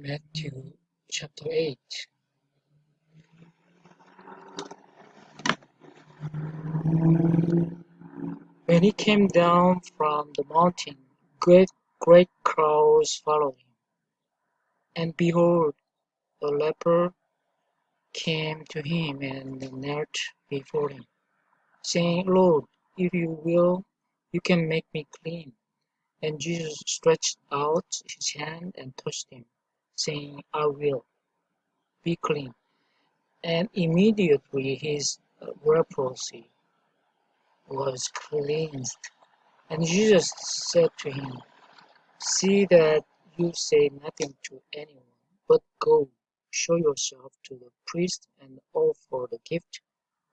Matthew chapter 8. When he came down from the mountain, great crowds followed him. And behold, a leper came to him and knelt before him, saying, Lord, if you will, you can make me clean. And Jesus stretched out his hand and touched him, saying, I will, be clean. And immediately his leprosy was cleansed. And Jesus said to him, See that you say nothing to anyone, but go, show yourself to the priest and offer the gift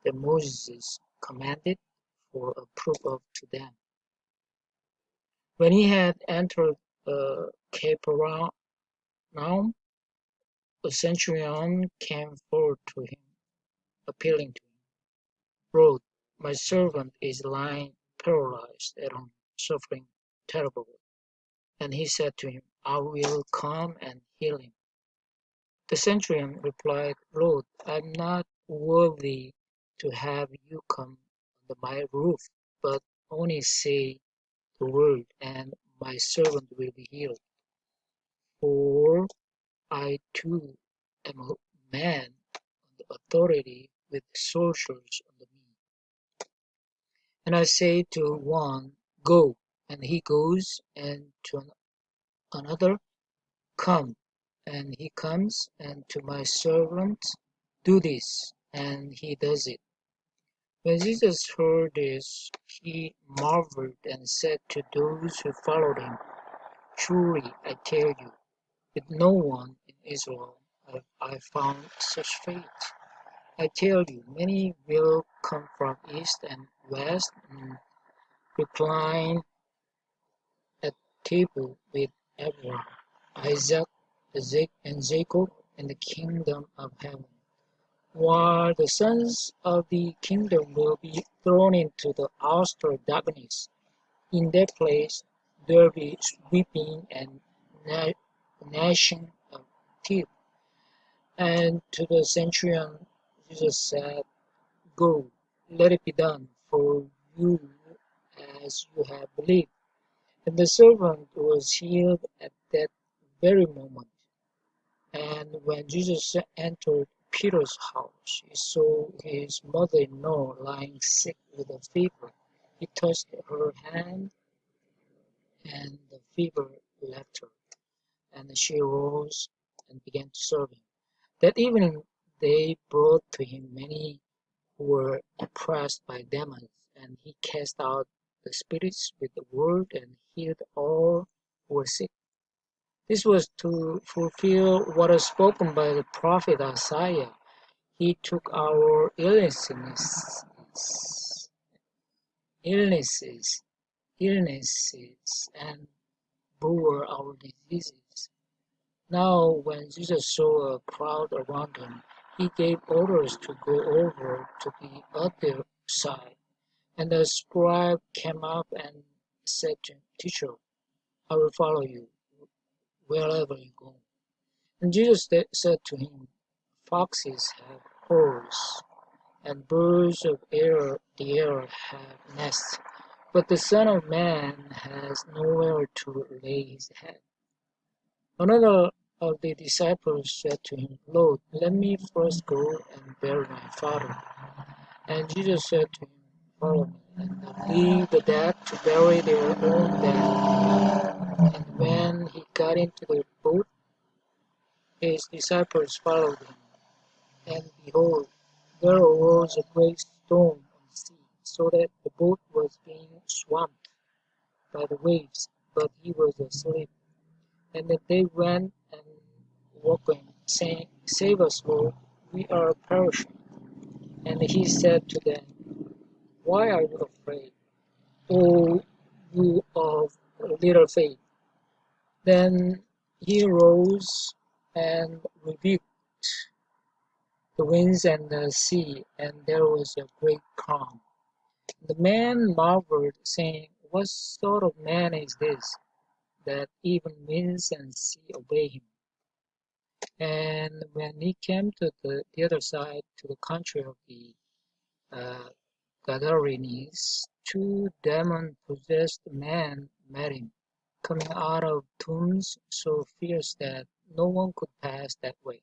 that Moses commanded for a proof to them. When he had entered Capernaum, a centurion came forward to him, appealing to him, Lord, my servant is lying paralyzed at home, suffering terribly. And he said to him, I will come and heal him. The centurion replied, Lord, I am not worthy to have you come under my roof, but only say the word, and my servant will be healed. For I too am a man under authority with soldiers under me. And I say to one, Go, and he goes, and to another, Come, and he comes, and to my servant, Do this, and he does it. When Jesus heard this, he marveled and said to those who followed him, Truly I tell you, with no one in Israel have I found such faith. I tell you, many will come from east and west and recline at table with Abraham, Isaac, and Jacob in the kingdom of heaven, while the sons of the kingdom will be thrown into the outer darkness. In that place there will be weeping and gnashing of teeth. And to the centurion Jesus said, Go, let it be done for you as you have believed. And the servant was healed at that very moment. And when Jesus entered Peter's house, he saw his mother-in-law lying sick with a fever. He touched her hand, and the fever left her, and she rose and began to serve him. That evening they brought to him many who were oppressed by demons, and he cast out the spirits with the word and healed all who were sick. This was to fulfill what was spoken by the prophet Isaiah. He took our illnesses, and bore our diseases. Now, when Jesus saw a crowd around him, he gave orders to go over to the other side. And the scribe came up and said to him, Teacher, I will follow you wherever you go. And Jesus said to him, Foxes have holes, and birds of the air have nests, but the Son of Man has nowhere to lay his head. Another of the disciples said to him, Lord, let me first go and bury my father. And Jesus said to him, Follow me, and leave the dead to bury their own dead. And when he got into the boat, his disciples followed him. And behold, there arose a great storm on the sea, so that the boat was being swamped by the waves, but he was asleep. And then they went and woke him, saying, Save us, Lord, we are perishing. And he said to them, Why are you afraid, O you of little faith? Then he rose and rebuked the winds and the sea, and there was a great calm. The man marveled, saying, What sort of man is this, that even winds and sea obey him? And when he came to the other side, to the country of the uh, Gadarenes, two demon-possessed men met him, coming out of tombs so fierce that no one could pass that way.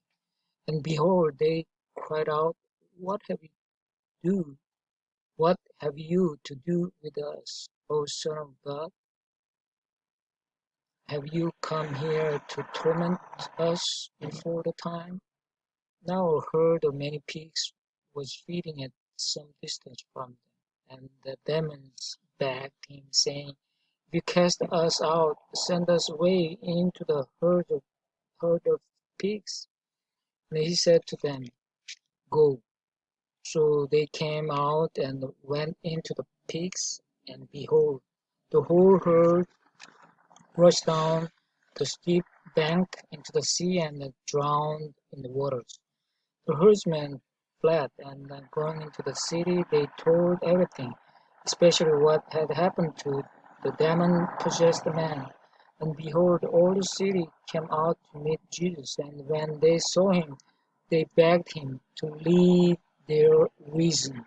And behold, they cried out, do? What have you to do with us, O Son of God? Have you come here to torment us before the time? Now a herd of many pigs was feeding at some distance from them, and the demons begged him, saying, If you cast us out, send us away into the herd of pigs. And he said to them, Go. So they came out and went into the pigs, and behold, the whole herd rushed down the steep bank into the sea and drowned in the waters. The herdsmen fled, and going into the city, they told everything, especially what had happened to the demon-possessed man. And behold, all the city came out to meet Jesus, and when they saw him, they begged him to leave their reason.